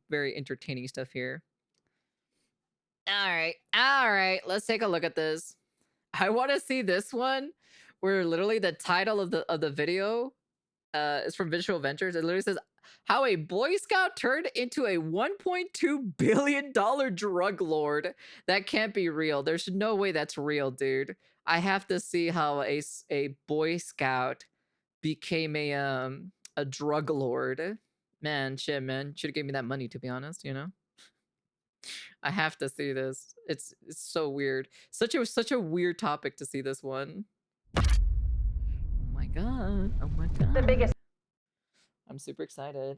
very entertaining stuff here. All right, let's take a look at this. I want to see this one where literally the title of the video is from Visual Ventures. It literally says how a Boy Scout turned into a $1.2 billion drug lord. That can't be real. There's no way that's real, dude. I have to see how a Boy Scout became a drug lord. Man, shit, man. Should have gave me that money, to be honest, you know? I have to see this. It's so weird. Such a weird topic to see this one. Oh my god. Oh my The god. biggest I'm super excited.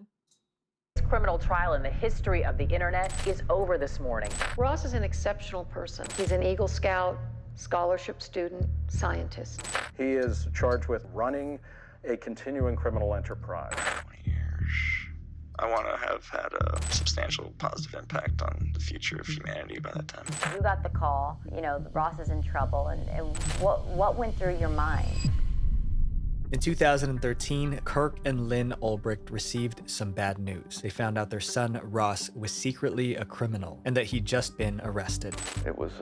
criminal trial in the history of the internet is over this morning. Ross is an exceptional person. He's an Eagle Scout, scholarship student, scientist. He is charged with running a continuing criminal enterprise. 20 years. I want to have had a substantial positive impact on the future of humanity by that time. You got the call, you know, Ross is in trouble, and what went through your mind? In 2013, Kirk and Lynn Ulbricht received some bad news. They found out their son, Ross, was secretly a criminal and that he'd just been arrested. It was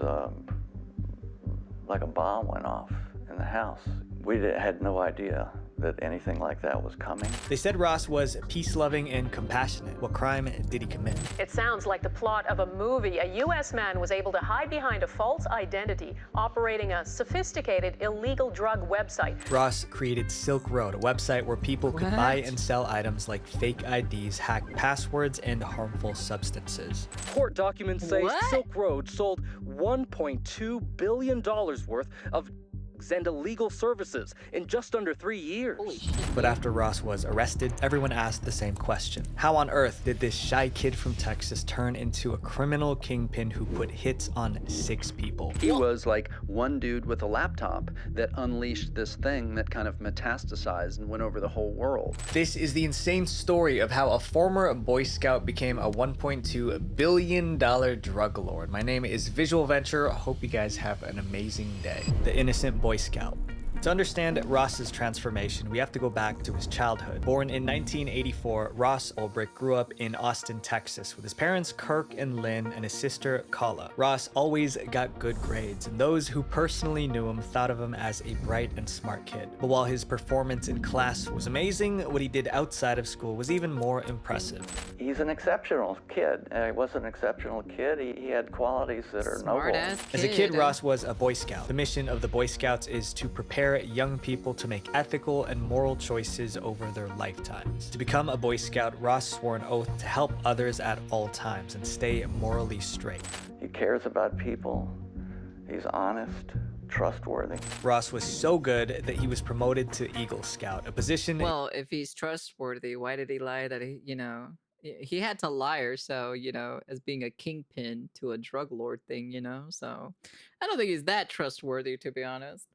like a bomb went off in the house. We had no idea that anything like that was coming. They said Ross was peace-loving and compassionate. What crime did he commit? It sounds like the plot of a movie. A U.S. man was able to hide behind a false identity, operating a sophisticated illegal drug website. Ross created Silk Road, a website where people could buy and sell items like fake IDs, hacked passwords, and harmful substances. Court documents say What? Silk Road sold $1.2 billion worth of and illegal services in just under 3 years. Holy shit. But after Ross was arrested, everyone asked the same question. How on earth did this shy kid from Texas turn into a criminal kingpin who put hits on 6 people? He was like one dude with a laptop that unleashed this thing that kind of metastasized and went over the whole world. This is the insane story of how a former Boy Scout became a $1.2 billion drug lord. My name is Visual Venture. Hope you guys have an amazing day. The innocent Boy Scout. To understand Ross's transformation, we have to go back to his childhood. Born in 1984, Ross Ulbricht grew up in Austin, Texas, with his parents Kirk and Lynn and his sister Kala. Ross always got good grades, and those who personally knew him thought of him as a bright and smart kid. But while his performance in class was amazing, what he did outside of school was even more impressive. He's an exceptional kid. He was an exceptional kid. He had qualities that are noble. Smart-ass As a kid, kid. Ross was a Boy Scout. The mission of the Boy Scouts is to prepare young people to make ethical and moral choices over their lifetimes. To become a Boy Scout, Ross swore an oath to help others at all times and stay morally straight. He cares about people. He's honest, trustworthy. Ross was so good that he was promoted to Eagle Scout, a position. Well, if he's trustworthy, why did he lie that he had to lie, so, as being a kingpin to a drug lord thing, so I don't think he's that trustworthy, to be honest.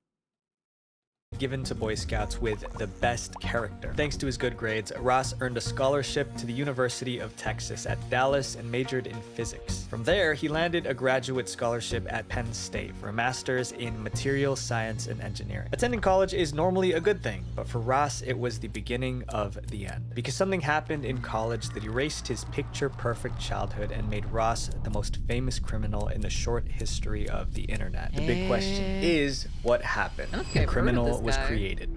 Given to Boy Scouts with the best character. Thanks to his good grades, Ross earned a scholarship to the University of Texas at Dallas and majored in physics. From there, he landed a graduate scholarship at Penn State for a master's in material science and engineering. Attending college is normally a good thing, but for Ross, it was the beginning of the end. Because something happened in college that erased his picture-perfect childhood and made Ross the most famous criminal in the short history of the internet. The big question is, what happened? Okay, The I've heard of criminal this was guy. created.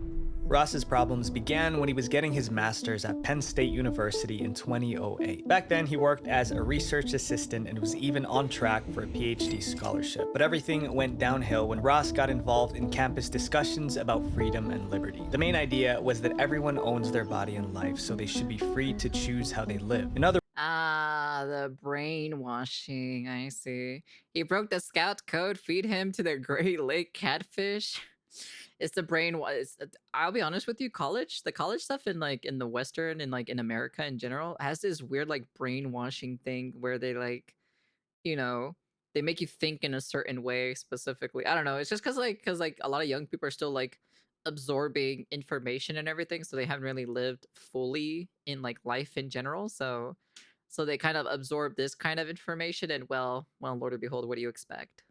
Ross's problems began when he was getting his master's at Penn State University in 2008. Back then, he worked as a research assistant and was even on track for a PhD scholarship. But everything went downhill when Ross got involved in campus discussions about freedom and liberty. The main idea was that everyone owns their body and life, so they should be free to choose how they live. In other The brainwashing, I see. He broke the scout code, feed him to the Great Lake catfish. It's the I'll be honest with you, the college stuff in the Western and in America in general has this weird brainwashing thing where they they make you think in a certain way specifically. I don't know. It's just because a lot of young people are still absorbing information and everything, so they haven't really lived fully in life in general. So they kind of absorb this kind of information, and well, Lord and behold, what do you expect?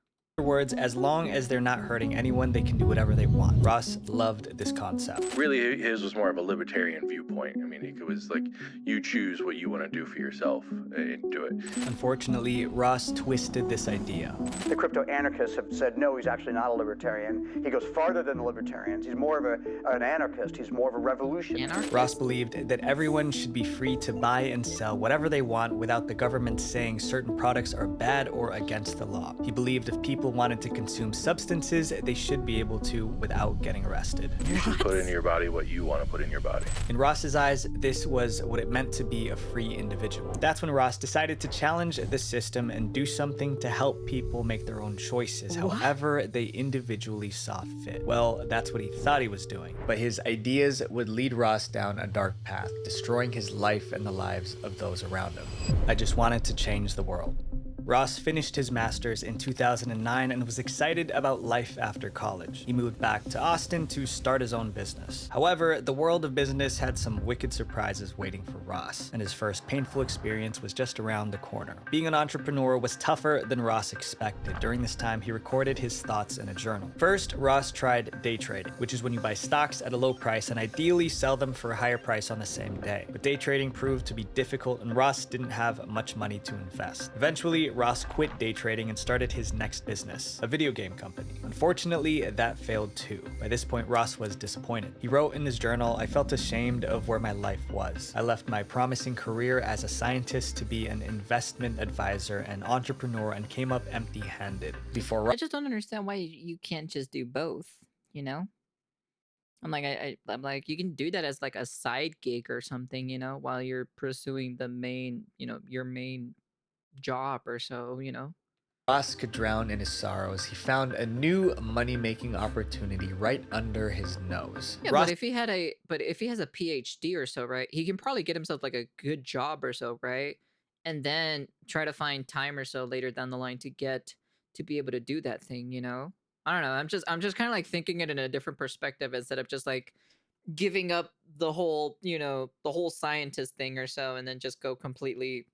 words, as long as they're not hurting anyone, they can do whatever they want. Ross loved this concept. Really, his was more of a libertarian viewpoint. I mean, it was like, you choose what you want to do for yourself and do it. Unfortunately, Ross twisted this idea. The crypto anarchists have said, no, he's actually not a libertarian. He goes farther than the libertarians. He's more of an anarchist. He's more of a revolutionary. Ross believed that everyone should be free to buy and sell whatever they want without the government saying certain products are bad or against the law. He believed if people wanted to consume substances, they should be able to without getting arrested. You should put in your body what you want to put in your body. In Ross's eyes, this was what it meant to be a free individual. That's when Ross decided to challenge the system and do something to help people make their own choices, however they individually saw fit. Well, that's what he thought he was doing. But his ideas would lead Ross down a dark path, destroying his life and the lives of those around him. I just wanted to change the world. Ross finished his master's in 2009 and was excited about life after college. He moved back to Austin to start his own business. However, the world of business had some wicked surprises waiting for Ross, and his first painful experience was just around the corner. Being an entrepreneur was tougher than Ross expected. During this time, he recorded his thoughts in a journal. First, Ross tried day trading, which is when you buy stocks at a low price and ideally sell them for a higher price on the same day. But day trading proved to be difficult, and Ross didn't have much money to invest. Eventually, Ross quit day trading and started his next business, a video game company. Unfortunately, that failed too. By this point, Ross was disappointed. He wrote in his journal, "I felt ashamed of where my life was. I left my promising career as a scientist to be an investment advisor and entrepreneur and came up empty-handed." I just don't understand why you can't just do both, you know? I'm like, you can do that as like a side gig or something, you know, while you're pursuing the main, you know, your main job or so, you know? Ross could drown in his sorrows. He found a new money-making opportunity right under his nose. Yeah, Ross but if he has a PhD or so, right, he can probably get himself like a good job or so, right? And then try to find time or so later down the line to be able to do that thing, you know? I don't know. I'm just kind of like thinking it in a different perspective instead of just like giving up the whole, you know, the whole scientist thing or so and then just go completely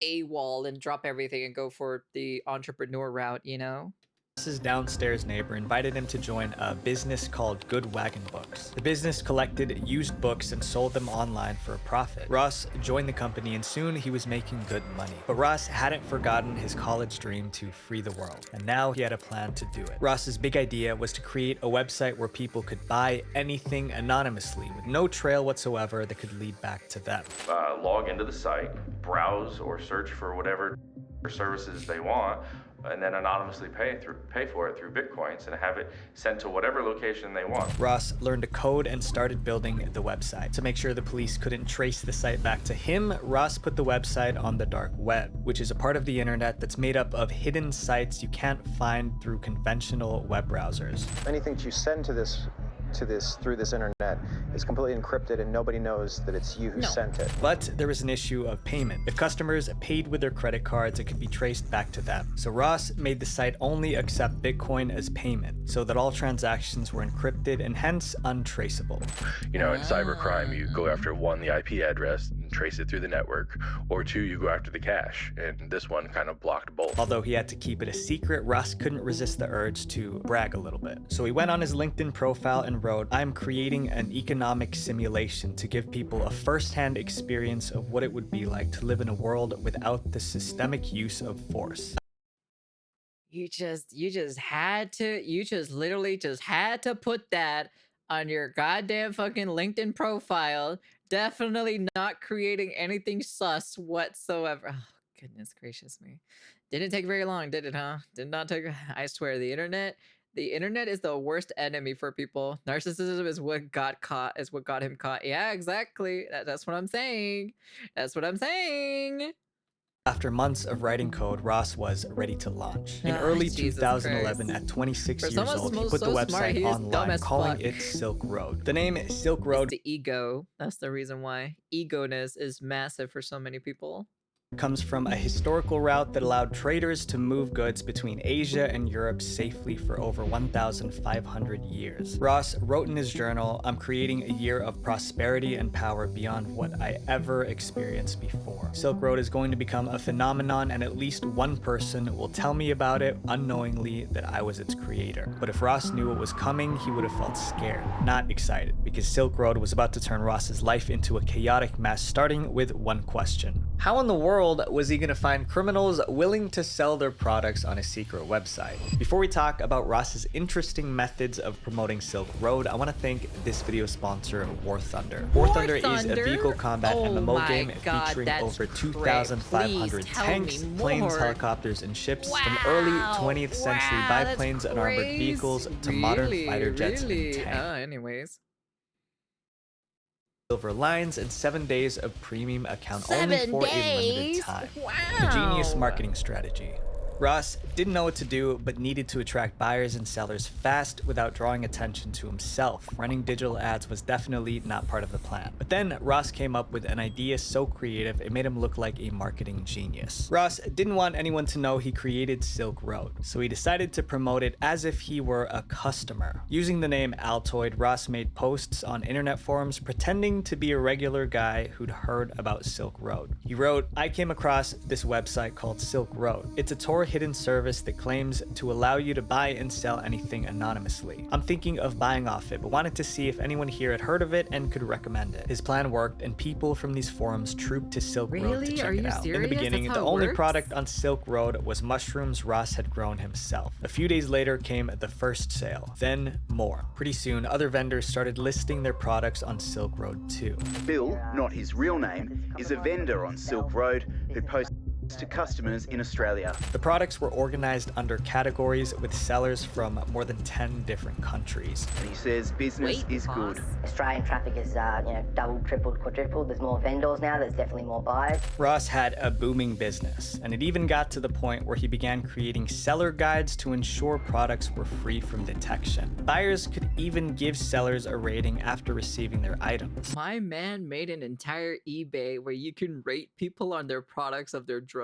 AWOL and drop everything and go for the entrepreneur route, you know? Ross's downstairs neighbor invited him to join a business called Good Wagon Books. The business collected used books and sold them online for a profit. Ross joined the company and soon he was making good money. But Ross hadn't forgotten his college dream to free the world, and now he had a plan to do it. Ross's big idea was to create a website where people could buy anything anonymously with no trail whatsoever that could lead back to them. Log into the site, browse or search for whatever services they want, and then anonymously pay for it through Bitcoins and have it sent to whatever location they want. Ross learned to code and started building the website. To make sure the police couldn't trace the site back to him, Ross put the website on the dark web, which is a part of the internet that's made up of hidden sites you can't find through conventional web browsers. Anything that you send through this internet is completely encrypted and nobody knows that it's you who sent it. But there was an issue of payment. If customers paid with their credit cards, it could be traced back to them. So Ross made the site only accept Bitcoin as payment so that all transactions were encrypted and hence untraceable. You know, in cybercrime, you go after one, the IP address and trace it through the network, or two, you go after the cache, and this one kind of blocked both. Although he had to keep it a secret, Ross couldn't resist the urge to brag a little bit. So he went on his LinkedIn profile and wrote, "I'm creating an economic simulation to give people a first-hand experience of what it would be like to live in a world without the systemic use of force." You just literally just had to put that on your goddamn fucking LinkedIn profile. Definitely not creating anything sus whatsoever. Oh, goodness gracious me. Didn't take very long, did it, huh? Did not take, I swear, the internet is the worst enemy for people. Narcissism is what got him caught. Yeah, exactly. That's what I'm saying. That's what I'm saying. After months of writing code, Ross was ready to launch. In early Jesus 2011, Christ. at 26 For years someone old, he so put the smart, website he is dumb online, as calling fuck. it Silk Road. The name Silk Road It's the ego. That's the reason why. Ego-ness is massive for so many people. comes from a historical route that allowed traders to move goods between Asia and Europe safely for over 1,500 years. Ross wrote in his journal, "I'm creating a year of prosperity and power beyond what I ever experienced before. Silk Road is going to become a phenomenon, and at least one person will tell me about it unknowingly that I was its creator." But if Ross knew what was coming, he would have felt scared, not excited, because Silk Road was about to turn Ross's life into a chaotic mess, starting with one question. How in the world was he going to find criminals willing to sell their products on a secret website? Before we talk about Ross's interesting methods of promoting Silk Road, I want to thank this video sponsor, War Thunder. War Thunder is a vehicle combat MMO game featuring over 2,500 tanks, planes, helicopters, and ships, from early 20th century biplanes and armored vehicles to modern fighter jets and tanks. Anyways. Silver lines and 7 days of premium account only for a limited time. A genius marketing strategy. Ross didn't know what to do, but needed to attract buyers and sellers fast without drawing attention to himself. Running digital ads was definitely not part of the plan. But then Ross came up with an idea so creative, it made him look like a marketing genius. Ross didn't want anyone to know he created Silk Road, so he decided to promote it as if he were a customer. Using the name Altoid, Ross made posts on internet forums pretending to be a regular guy who'd heard about Silk Road. He wrote, "I came across this website called Silk Road. It's a Tor hidden service that claims to allow you to buy and sell anything anonymously. I'm thinking of buying off it, but wanted to see if anyone here had heard of it and could recommend it." His plan worked, and people from these forums trooped to Silk Road to check it out. In the beginning, the only product on Silk Road was mushrooms Ross had grown himself. A few days later came the first sale, then more. Pretty soon, other vendors started listing their products on Silk Road too. Bill, not his real name, is a vendor on Silk Road who posts to customers in Australia. The products were organized under categories with sellers from more than 10 different countries. He says business is good. Australian traffic is, doubled, tripled, quadrupled. There's more vendors now. There's definitely more buyers. Ross had a booming business, and it even got to the point where he began creating seller guides to ensure products were free from detection. Buyers could even give sellers a rating after receiving their items. My man made an entire eBay where you can rate people on their products of their drugs.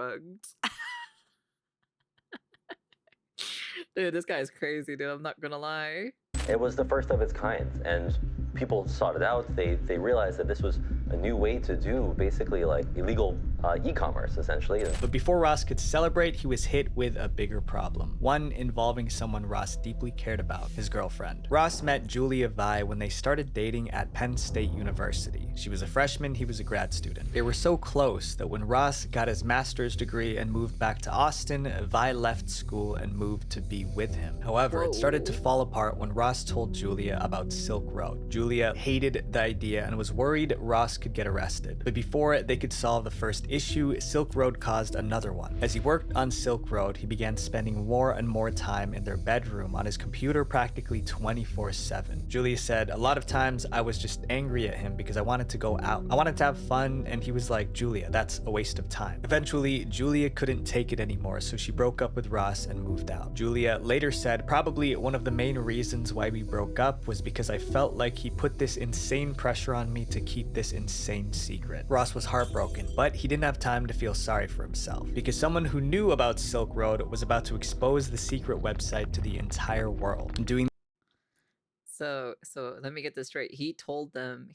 Dude, this guy is crazy, dude. I'm not gonna lie. It was the first of its kind, and people sought it out. They realized that this was a new way to do basically like illegal e-commerce, essentially. But before Ross could celebrate, he was hit with a bigger problem, one involving someone Ross deeply cared about, his girlfriend. Ross met Julia Vi when they started dating at Penn State University. She was a freshman, he was a grad student. They were so close that when Ross got his master's degree and moved back to Austin, Vi left school and moved to be with him. However, it started to fall apart when Ross told Julia about Silk Road. Julia hated the idea and was worried Ross could get arrested. But before they could solve the first issue, Silk Road caused another one. As he worked on Silk Road, he began spending more and more time in their bedroom on his computer practically 24/7. Julia said, "A lot of times I was just angry at him because I wanted to go out. I wanted to have fun, and he was like, 'Julia, that's a waste of time.'" Eventually, Julia couldn't take it anymore, so she broke up with Ross and moved out. Julia later said, "Probably one of the main reasons why we broke up was because I felt like he put this insane pressure on me to keep this insane secret." Ross was heartbroken, but he didn't have time to feel sorry for himself, because someone who knew about Silk Road was about to expose the secret website to the entire world. And doing So let me get this straight. He told them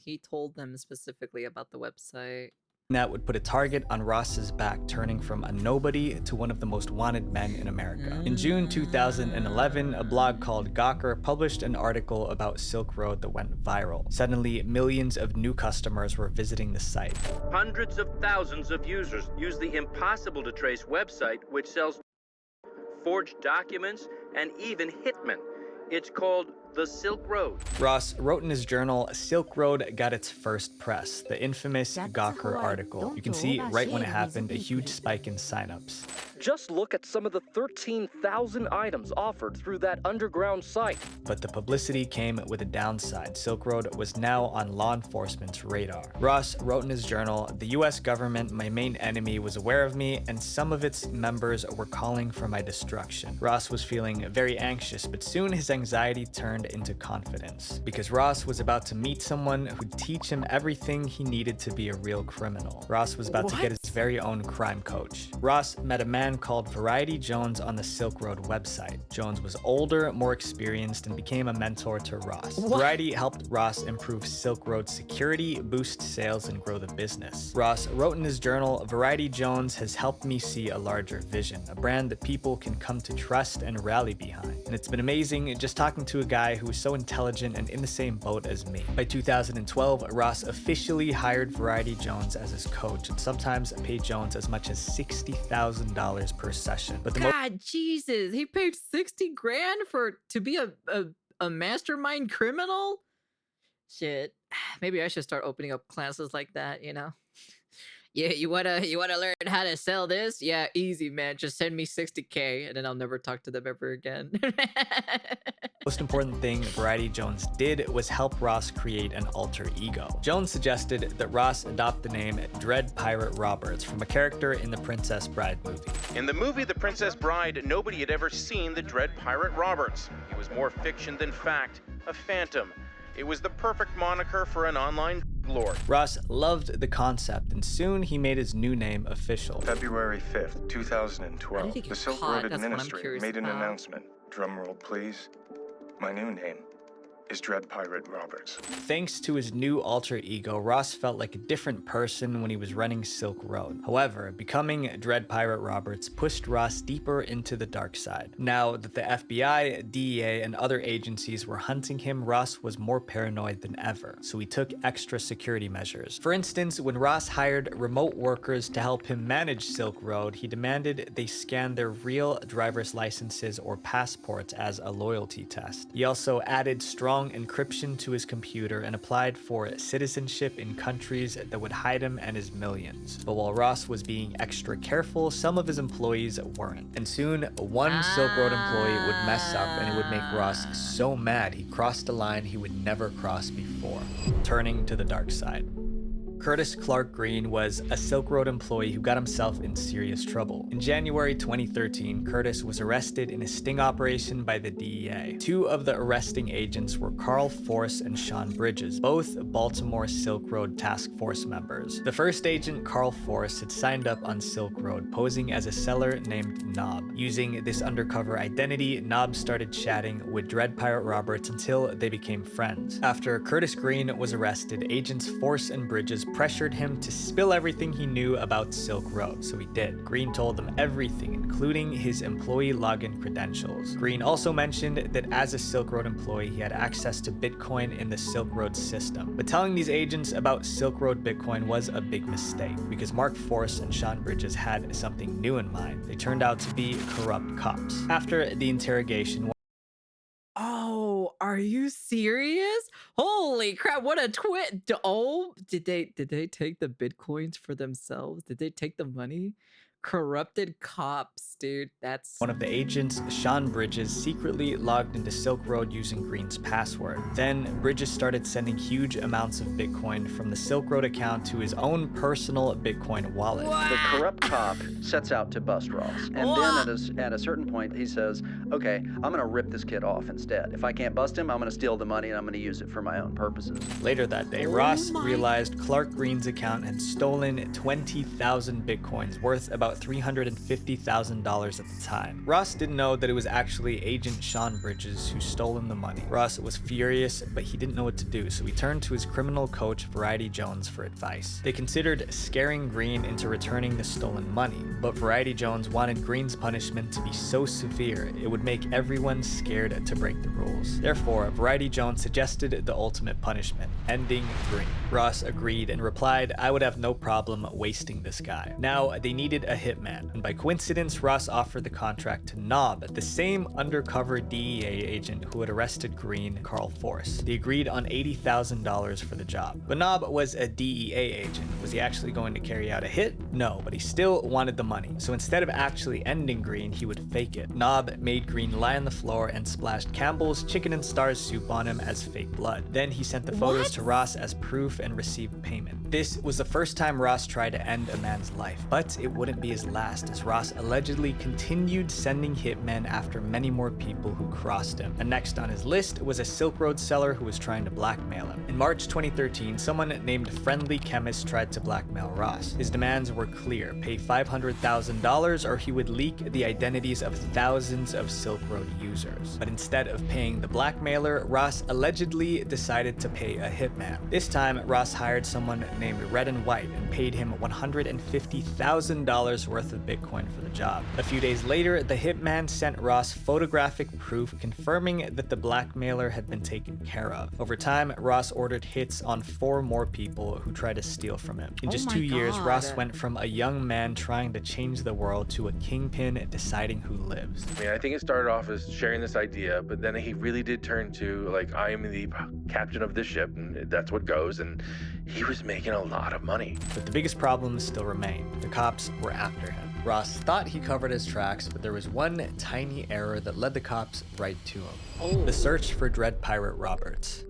specifically about the website. that would put a target on Ross's back, turning from a nobody to one of the most wanted men in America. In June 2011, a blog called Gawker published an article about Silk Road that went viral. Suddenly, millions of new customers were visiting the site. Hundreds of thousands of users use the impossible to trace website, which sells forged documents and even hitmen. It's called the Silk Road. Ross wrote in his journal, "Silk Road got its first press," the infamous Gawker article. You can see right when it happened, a huge spike in signups. Just look at some of the 13,000 items offered through that underground site. But the publicity came with a downside. Silk Road was now on law enforcement's radar. Ross wrote in his journal, "The US government, my main enemy, was aware of me, and some of its members were calling for my destruction." Ross was feeling very anxious, but soon his anxiety turned into confidence, because Ross was about to meet someone who'd teach him everything he needed to be a real criminal. Ross was about to get his very own crime coach. Ross met a man called Variety Jones on the Silk Road website. Jones was older, more experienced, and became a mentor to Ross. Variety helped Ross improve Silk Road security, boost sales, and grow the business. Ross wrote in his journal, "Variety Jones has helped me see a larger vision, a brand that people can come to trust and rally behind. And it's been amazing just talking to a guy who is so intelligent and in the same boat as me." By 2012, Ross officially hired Variety Jones as his coach, and sometimes paid Jones as much as $60,000 per session. But God, Jesus, he paid 60 grand to be a mastermind criminal? Shit, maybe I should start opening up classes like that, you know? Yeah, you wanna learn how to sell this? Yeah, easy, man. Just send me 60K and then I'll never talk to them ever again. most important thing Variety Jones did was help Ross create an alter ego. Jones suggested that Ross adopt the name Dread Pirate Roberts from a character in the Princess Bride movie. In the movie The Princess Bride, nobody had ever seen the Dread Pirate Roberts. He was more fiction than fact, a phantom. It was the perfect moniker for an online lord. Ross loved the concept, and soon he made his new name official. February 5th, 2012, the Silk Road That's what I'm Administrator curious made an about. announcement. Drumroll, please. My new name is Dread Pirate Roberts. Thanks to his new alter ego, Ross felt like a different person when he was running Silk Road. However, becoming Dread Pirate Roberts pushed Ross deeper into the dark side. Now that the FBI, DEA, and other agencies were hunting him, Ross was more paranoid than ever, so he took extra security measures. For instance, when Ross hired remote workers to help him manage Silk Road, he demanded they scan their real driver's licenses or passports as a loyalty test. He also added strong encryption to his computer and applied for citizenship in countries that would hide him and his millions. But while Ross was being extra careful, some of his employees weren't. And soon, one Silk Road employee would mess up and it would make Ross so mad he crossed a line he would never cross before, turning to the dark side. Curtis Clark Green was a Silk Road employee who got himself in serious trouble. In January 2013, Curtis was arrested in a sting operation by the DEA. Two of the arresting agents were Carl Force and Sean Bridges, both Baltimore Silk Road Task Force members. The first agent, Carl Force, had signed up on Silk Road, posing as a seller named Knob. Using this undercover identity, Knob started chatting with Dread Pirate Roberts until they became friends. After Curtis Green was arrested, agents Force and Bridges pressured him to spill everything he knew about Silk Road, so he did. Green told them everything, including his employee login credentials. Green also mentioned that as a Silk Road employee, he had access to Bitcoin in the Silk Road system. But telling these agents about Silk Road Bitcoin was a big mistake, because Mark Force and Sean Bridges had something new in mind. They turned out to be corrupt cops. After the interrogation, Oh, are you serious? Holy crap, what a twist. Oh, did they take the bitcoins for themselves? Did they take the money? Corrupted cops, dude. That's one of the agents, Sean Bridges, secretly logged into Silk Road using Green's password. Then Bridges started sending huge amounts of Bitcoin from the Silk Road account to his own personal Bitcoin wallet. The corrupt cop sets out to bust Ross. And then at a certain point, he says, okay, I'm going to rip this kid off instead. If I can't bust him, I'm going to steal the money and I'm going to use it for my own purposes. Later that day, Ross realized Clark Green's account had stolen 20,000 Bitcoins worth about $350,000 at the time. Ross didn't know that it was actually Agent Sean Bridges who stolen the money. Ross was furious, but he didn't know what to do, so he turned to his criminal coach, Variety Jones, for advice. They considered scaring Green into returning the stolen money, but Variety Jones wanted Green's punishment to be so severe it would make everyone scared to break the rules. Therefore, Variety Jones suggested the ultimate punishment, ending Green. Ross agreed and replied, "I would have no problem wasting this guy." Now, they needed a hitman, and by coincidence, Ross offered the contract to Nob, the same undercover DEA agent who had arrested Green, Carl Force. They agreed on $80,000 for the job. But Nob was a DEA agent. Was he actually going to carry out a hit? No, but he still wanted the money. So instead of actually ending Green, he would fake it. Nob made Green lie on the floor and splashed Campbell's chicken and stars soup on him as fake blood. Then he sent the photos to Ross as proof and received payment. This was the first time Ross tried to end a man's life, but it wouldn't be his last, as Ross allegedly continued sending hitmen after many more people who crossed him. And next on his list was a Silk Road seller who was trying to blackmail him. In March 2013, someone named Friendly Chemist tried to blackmail Ross. His demands were clear: pay $500,000 or he would leak the identities of thousands of Silk Road users. But instead of paying the blackmailer, Ross allegedly decided to pay a hitman. This time, Ross hired someone named Red and White and paid him $150,000 worth of Bitcoin for the job. A few days later, the hitman sent Ross photographic proof confirming that the blackmailer had been taken care of. Over time, Ross ordered hits on 4 more people who tried to steal from him. In just 2 years, Ross went from a young man trying to change the world to a kingpin deciding who lives. I mean, I think it started off as sharing this idea, but then he really did turn to, like, I am the captain of this ship, and that's what goes, and he was making a lot of money. But the biggest problem still remained. The cops were after him. Ross thought he covered his tracks, but there was one tiny error that led the cops right to him. The search for Dread Pirate Roberts.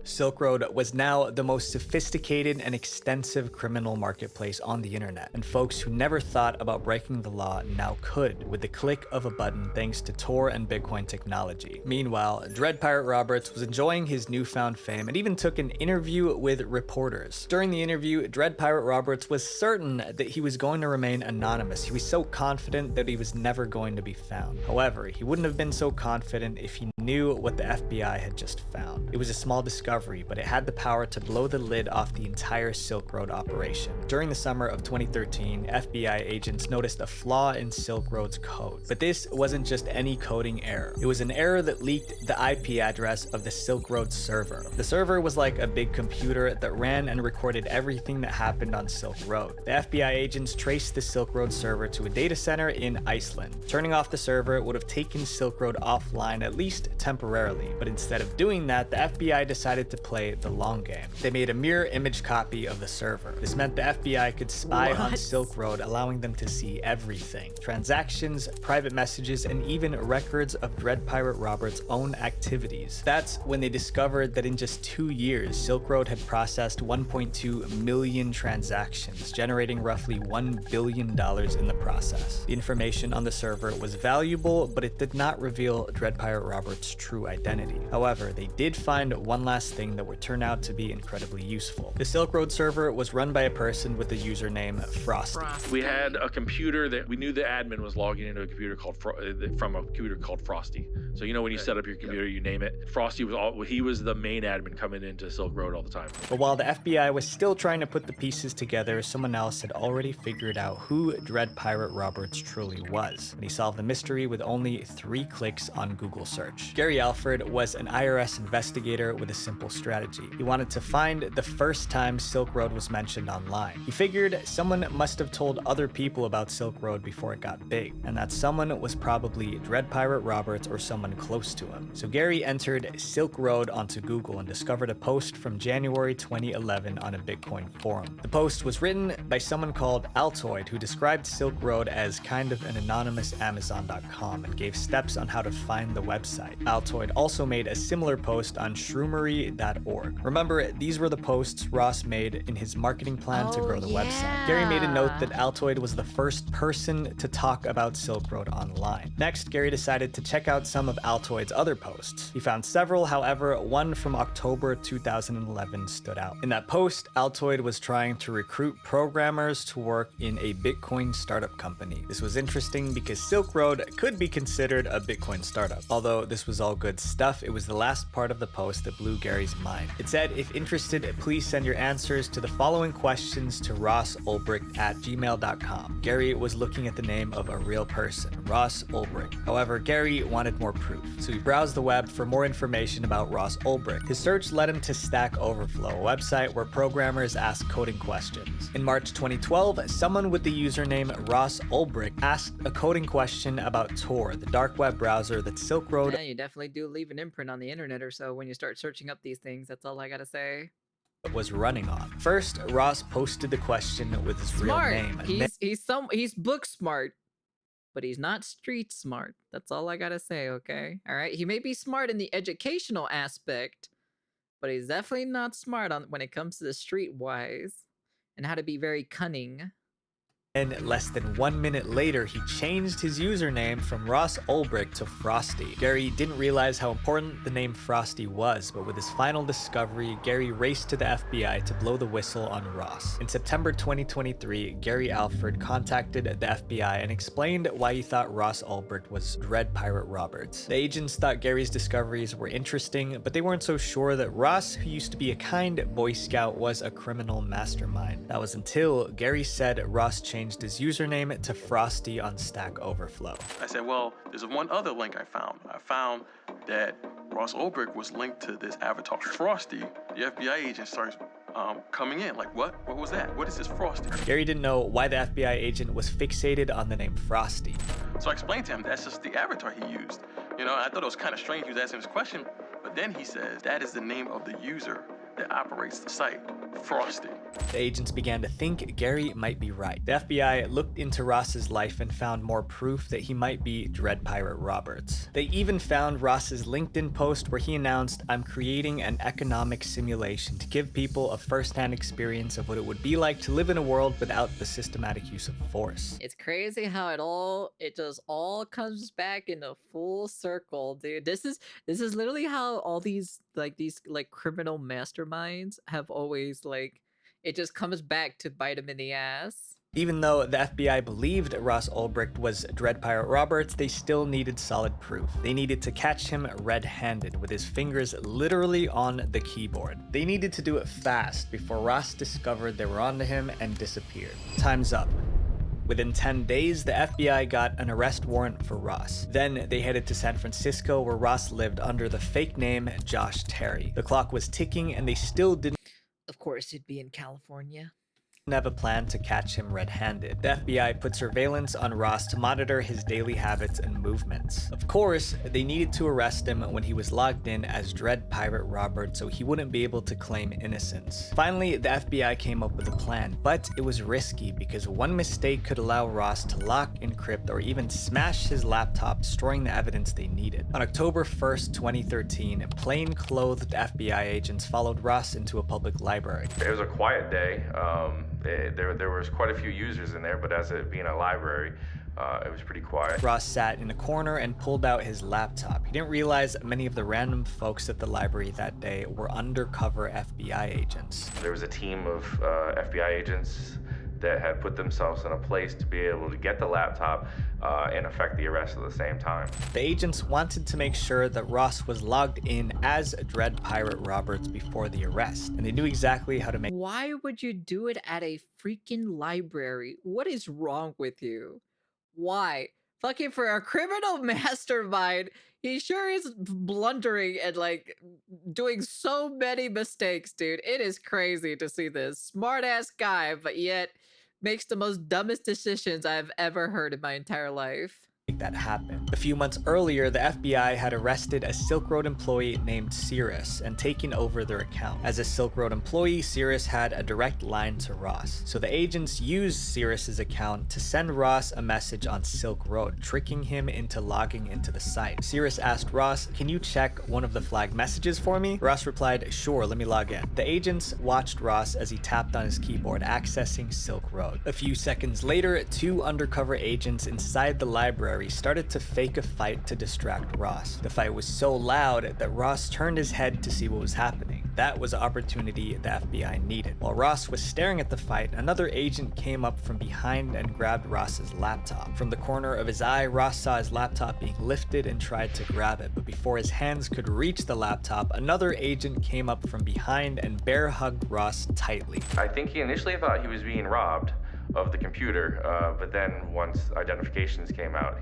Silk Road was now the most sophisticated and extensive criminal marketplace on the internet, and folks who never thought about breaking the law now could with the click of a button thanks to Tor and Bitcoin technology. Meanwhile, Dread Pirate Roberts was enjoying his newfound fame and even took an interview with reporters. During the interview, Dread Pirate Roberts was certain that he was going to remain anonymous. He was so confident that he was never going to be found. However, he wouldn't have been so confident if he knew what the FBI had just found. It was a small discovery, but it had the power to blow the lid off the entire Silk Road operation. During the summer of 2013, FBI agents noticed a flaw in Silk Road's code. But this wasn't just any coding error. It was an error that leaked the IP address of the Silk Road server. The server was like a big computer that ran and recorded everything that happened on Silk Road. The FBI agents traced the Silk Road server to a data center in Iceland. Turning off the server would have taken Silk Road offline, at least temporarily, but instead of doing that, the FBI decided to play the long game. They made a mirror image copy of the server. This meant the FBI could spy on Silk Road, allowing them to see everything: transactions, private messages, and even records of Dread Pirate Roberts' own activities. That's when they discovered that in just 2 years, Silk Road had processed 1.2 million transactions, generating roughly $1 billion in the process. The information on the server was valuable, but it did not reveal Dread Pirate Roberts' true identity. However, they did find one last thing that would turn out to be incredibly useful. The Silk Road server was run by a person with the username Frosty. We had a computer that we knew the admin was logging into a computer called from a computer called Frosty. So you know when you set up your computer, you name it. Frosty was the main admin coming into Silk Road all the time. But while the FBI was still trying to put the pieces together, someone else had already figured out who Dread Pirate Roberts truly was, and he solved the mystery with only 3 clicks on Google search. Gary Alfred was an IRS investigator with a simple strategy. He wanted to find the first time Silk Road was mentioned online. He figured someone must have told other people about Silk Road before it got big, and that someone was probably Dread Pirate Roberts or someone close to him. So Gary entered Silk Road onto Google and discovered a post from January 2011 on a Bitcoin forum. The post was written by someone called Altoid, who described Silk Road as kind of an anonymous Amazon.com and gave steps on how to find the website. Altoid also made a similar post on shroomery.org. Remember, these were the posts Ross made in his marketing plan to grow the website. Gary made a note that Altoid was the first person to talk about Silk Road online. Next, Gary decided to check out some of Altoid's other posts. He found several, however, one from October 2011 stood out. In that post, Altoid was trying to recruit programmers to work in a Bitcoin startup company. This was interesting because Silk Road could be considered a Bitcoin startup, although this was was all good stuff, it was the last part of the post that blew Gary's mind. It said, if interested, please send your answers to the following questions to rossolbricht@gmail.com. Gary was looking at the name of a real person, Ross Ulbricht. However, Gary wanted more proof, so he browsed the web for more information about Ross Ulbricht. His search led him to Stack Overflow, a website where programmers ask coding questions. In March 2012, someone with the username Ross Ulbricht asked a coding question about Tor, the dark web browser that Silk Road Yeah, you definitely do leave an imprint on the internet or so when you start searching up these things. That's all I gotta say. was running on. First, Ross posted the question with his Smart. real name. He's book smart, but he's not street smart. That's all I gotta say, okay? All right. He may be smart in the educational aspect, but he's definitely not smart on when it comes to the streetwise and how to be very cunning. And less than 1 minute later, he changed his username from Ross Ulbricht to Frosty. Gary didn't realize how important the name Frosty was, but with his final discovery, Gary raced to the FBI to blow the whistle on Ross. In September 2023, Gary Alford contacted the FBI and explained why he thought Ross Ulbricht was Dread Pirate Roberts. The agents thought Gary's discoveries were interesting, but they weren't so sure that Ross, who used to be a kind Boy Scout, was a criminal mastermind. That was until Gary said Ross changed his username to Frosty on Stack Overflow. I said, well, there's one other link I found. I found that Ross Ulbricht was linked to this avatar, Frosty. The FBI agent starts coming in, like, what? What was that? What is this Frosty? Gary didn't know why the FBI agent was fixated on the name Frosty. So I explained to him that's just the avatar he used. You know, I thought it was kind of strange he was asking this question, but then he says that is the name of the user that operates the site, Frosty. The agents began to think Gary might be right. The FBI looked into Ross's life and found more proof that he might be Dread Pirate Roberts. They even found Ross's LinkedIn post where he announced, "I'm creating an economic simulation to give people a first-hand experience of what it would be like to live in a world without the systematic use of force." It's crazy how it just all comes back in a full circle, dude. This is literally how all these criminal masterminds have always it just comes back to bite him in the ass. Even though the FBI believed Ross Ulbricht was Dread Pirate Roberts, they still needed solid proof. They needed to catch him red-handed with his fingers literally on the keyboard. They needed to do it fast before Ross discovered they were onto him and disappeared. Time's up. Within 10 days, the FBI got an arrest warrant for Ross. Then they headed to San Francisco, where Ross lived under the fake name Josh Terry. The clock was ticking and they still didn't Of course, it'd be in California. have a plan to catch him red-handed. The FBI put surveillance on Ross to monitor his daily habits and movements. Of course, they needed to arrest him when he was logged in as Dread Pirate Robert so he wouldn't be able to claim innocence. Finally, the FBI came up with a plan, but it was risky because one mistake could allow Ross to lock, encrypt, or even smash his laptop, destroying the evidence they needed. On October 1st, 2013, plain-clothed FBI agents followed Ross into a public library. It was a quiet day. There was quite a few users in there, but as it being a library, it was pretty quiet. Ross sat in a corner and pulled out his laptop. He didn't realize many of the random folks at the library that day were undercover FBI agents. There was a team of FBI agents that had put themselves in a place to be able to get the laptop and effect the arrest at the same time. The agents wanted to make sure that Ross was logged in as Dread Pirate Roberts before the arrest, and they knew exactly how to make. Why would you do it at a freaking library? What is wrong with you? Why? Fucking for a criminal mastermind, he sure is blundering and doing so many mistakes, dude. It is crazy to see this smart ass guy, but yet makes the most dumbest decisions I've ever heard in my entire life. That happened. A few months earlier, the FBI had arrested a Silk Road employee named Cirrus and taken over their account. As a Silk Road employee, Cirrus had a direct line to Ross. So the agents used Cirrus's account to send Ross a message on Silk Road, tricking him into logging into the site. Cirrus asked Ross, "Can you check one of the flagged messages for me?" Ross replied, "Sure, let me log in." The agents watched Ross as he tapped on his keyboard, accessing Silk Road. A few seconds later, two undercover agents inside the library started to fake a fight to distract Ross. The fight was so loud that Ross turned his head to see what was happening. That was the opportunity the FBI needed. While Ross was staring at the fight, another agent came up from behind and grabbed Ross's laptop. From the corner of his eye, Ross saw his laptop being lifted and tried to grab it, but before his hands could reach the laptop, another agent came up from behind and bear hugged Ross tightly. I think he initially thought he was being robbed of the computer, but then once identifications came out,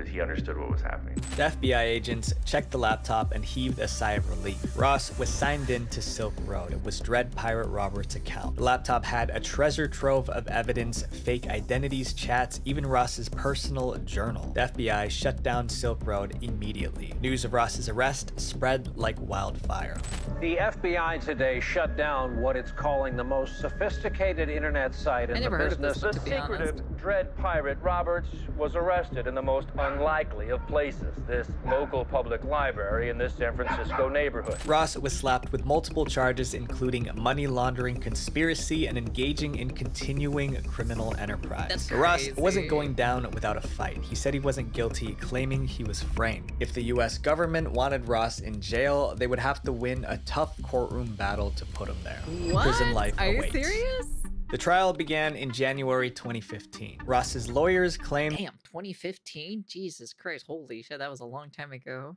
he understood what was happening. The FBI agents checked the laptop and heaved a sigh of relief. Ross was signed in to Silk Road. It was Dread Pirate Roberts' account. The laptop had a treasure trove of evidence, fake identities, chats, even Ross's personal journal. The FBI shut down Silk Road immediately. News of Ross's arrest spread like wildfire. The FBI today shut down what it's calling the most sophisticated internet site in the business. The secretive Dread Pirate Roberts was arrested in the most unlikely of places, this local public library in this San Francisco neighborhood. Ross was slapped with multiple charges, including money laundering, conspiracy, and engaging in continuing criminal enterprise. Ross wasn't going down without a fight. He said he wasn't guilty, claiming he was framed. If the US government wanted Ross in jail, they would have to win a tough courtroom battle to put him there. What? Prison life Are awaits. you serious? The trial began in January 2015. Ross's lawyers claimed Damn, 2015? Jesus Christ, holy shit, that was a long time ago.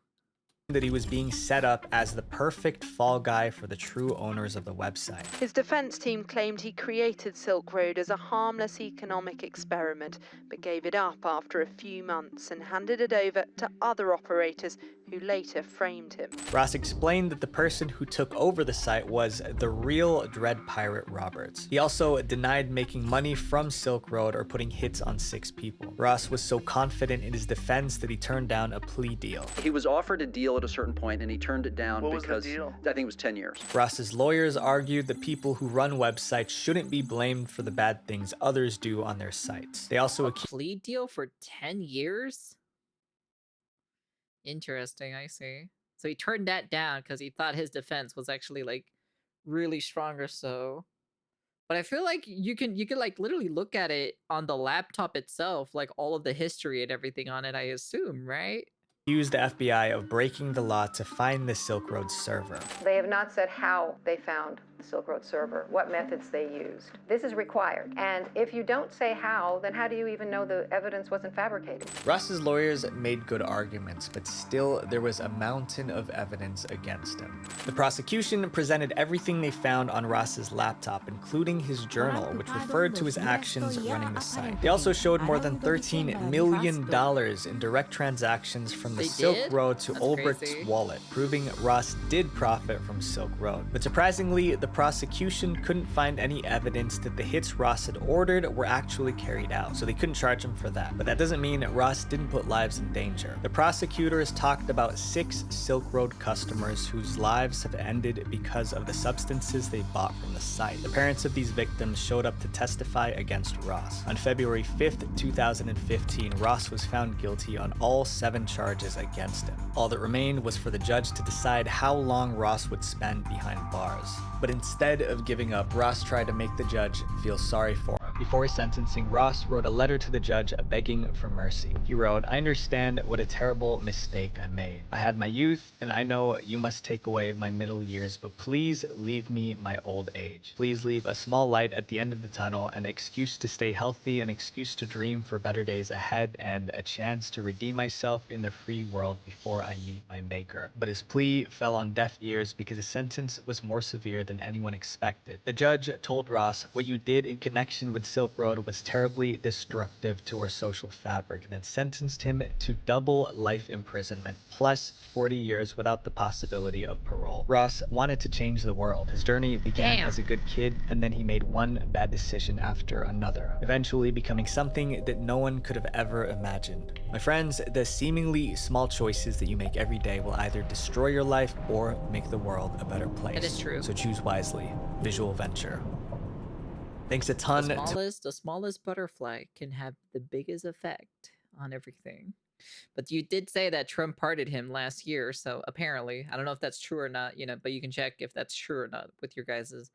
that he was being set up as the perfect fall guy for the true owners of the website. His defense team claimed he created Silk Road as a harmless economic experiment, but gave it up after a few months and handed it over to other operators who later framed him. Ross explained that the person who took over the site was the real Dread Pirate Roberts. He also denied making money from Silk Road or putting hits on 6 people. Ross was so confident in his defense that he turned down a plea deal. He was offered a deal at a certain point and he turned it down because I think it was 10 years. Ross's lawyers argued that people who run websites shouldn't be blamed for the bad things others do on their sites. They also plea deal for 10 years? Interesting, I see. So he turned that down because he thought his defense was actually like really strong or so. But I feel like you can like literally look at it on the laptop itself, like all of the history and everything on it, I assume, right? accused the FBI of breaking the law to find the Silk Road server. They have not said how they found the Silk Road server, what methods they used. This is required. And if you don't say how, then how do you even know the evidence wasn't fabricated? Ross's lawyers made good arguments, but still there was a mountain of evidence against him. The prosecution presented everything they found on Ross's laptop, including his journal, which referred to his actions running the site. They also showed more than $13 million in direct transactions from the Silk Road to Ulbricht's wallet, proving Ross did profit from Silk Road. But surprisingly, the prosecution couldn't find any evidence that the hits Ross had ordered were actually carried out, so they couldn't charge him for that. But that doesn't mean Ross didn't put lives in danger. The prosecutors talked about 6 Silk Road customers whose lives have ended because of the substances they bought from the site. The parents of these victims showed up to testify against Ross. On February 5th, 2015, Ross was found guilty on all 7 charges against him. All that remained was for the judge to decide how long Ross would spend behind bars. But instead of giving up, Ross tried to make the judge feel sorry for him. Before sentencing, Ross wrote a letter to the judge begging for mercy. He wrote, "I understand what a terrible mistake I made. I had my youth, and I know you must take away my middle years, but please leave me my old age. Please leave a small light at the end of the tunnel, an excuse to stay healthy, an excuse to dream for better days ahead, and a chance to redeem myself in the free world before I meet my maker." But his plea fell on deaf ears because his sentence was more severe than anyone expected. The judge told Ross, "What you did in connection with Silk Road was terribly destructive to our social fabric," and then sentenced him to double life imprisonment plus 40 years without the possibility of parole. Ross wanted to change the world. His journey began as a good kid, and then he made one bad decision after another, eventually becoming something that no one could have ever imagined. My friends, the seemingly small choices that you make every day will either destroy your life or make the world a better place. That is true. So choose wisely. Visual Venture. Thanks a ton The smallest butterfly can have the biggest effect on everything. But you did say that Trump pardoned him last year, so apparently, I don't know if that's true or not, but you can check if that's true or not with your guys'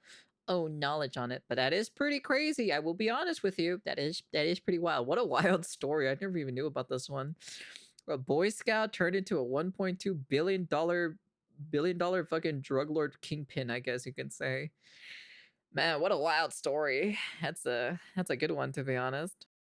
own knowledge on it. But that is pretty crazy. I will be honest with you. That is pretty wild. What a wild story. I never even knew about this one. A Boy Scout turned into a $1.2 billion multi-billion-dollar fucking drug lord kingpin, I guess you could say. Man, what a wild story. That's a good one, to be honest.